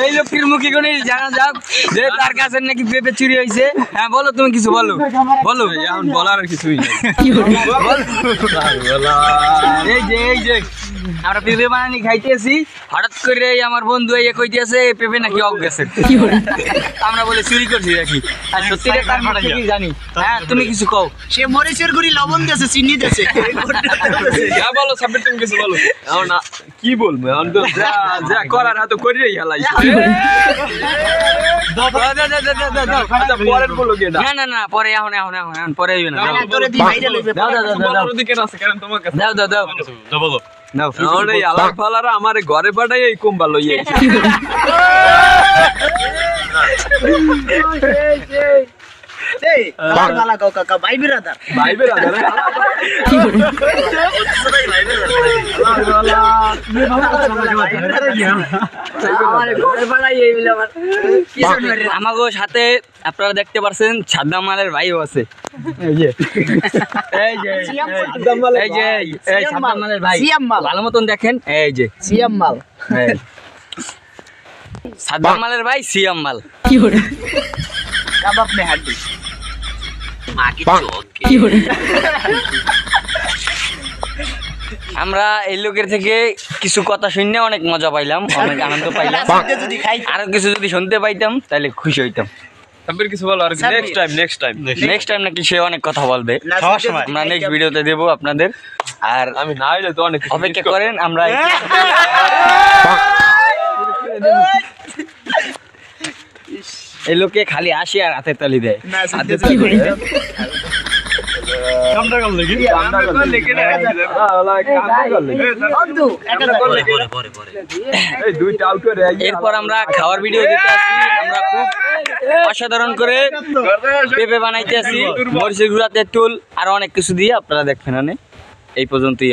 এই লোকটির মুখে কোন জানা যাক যে তার কাছে নাকি পেঁপে চুরি হয়েছে। হ্যাঁ বলো, তুমি কিছু বলো, বলো। এখন বলার আর কিছুই নেই। এই যে আমরা পেঁপে বানানি খাইতেছি, হঠাৎ করে আমার বন্ধু এই কইতেছে পেঁপে নাকি অফ গেছে। আমরা বলে চুরি করছি নাকি, আর সত্যি তার মুখ থেকে জানি। হ্যাঁ তুমি কিছু কও। সে মরিচের গুড়ি লবণ দিয়েছে, চিনি দিয়েছে। হ্যাঁ বলো সাব্বির, তুমি কিছু বলো। এখন কি বলবো, এখন তো যা যা করার হাতে করিয়েই হেলাইছে। পরের বলো কি এটা? না না পরে এখন পরে হইবে না। তোরে দি ভাইরাল হইবে। বলার অধিকার আছে কারণ তোমার কাছে। দাও বলো। নাও এখন এই আলাপ ফালারা আমার ঘরে পাঠাই এই কুম্বা লইয়ে এই বালা কাকা ভাই বিরাদার। ভাই বেরাদার আমাগো সাথে আপনারা দেখতে পাচ্ছেন সাদ্দাম মালের ভাইও আছে। এই যে সাদ্দাম মালের ভাই, ভালো মতন দেখেন। এই যে সিয়াম মাল, সাদ্দাম মালের ভাই সিয়াম মাল। কাবাব মে হাড্ডি। আমরা এই লোকের থেকে কিছু কথা শুনে অনেক মজা পাইলাম, অনেক আনন্দ পাইলাম। আরো কিছু যদি শুনতে পাইতাম তাহলে খুশি হইতাম। সাব্বির কিছু বলো আর নেক্সট টাইম নাকি সে অনেক কথা বলবে, আমরা নেক্সট ভিডিওতে দেবো আপনাদের। আর আমি না হইলে তো অনেক অপেক্ষা করেন, আমরা এই লোকে খালি আসি আর হাতে তালি দেয়। এরপর আমরা খাওয়ার ভিডিও দিতে আসি। আমরা খুব অসাধারণ করে পেঁপে বানাইতে আসি, মরিচের গুঁড়া, তেঁতুল আর অনেক কিছু দিয়ে, আপনারা দেখবেন। এই পর্যন্তই।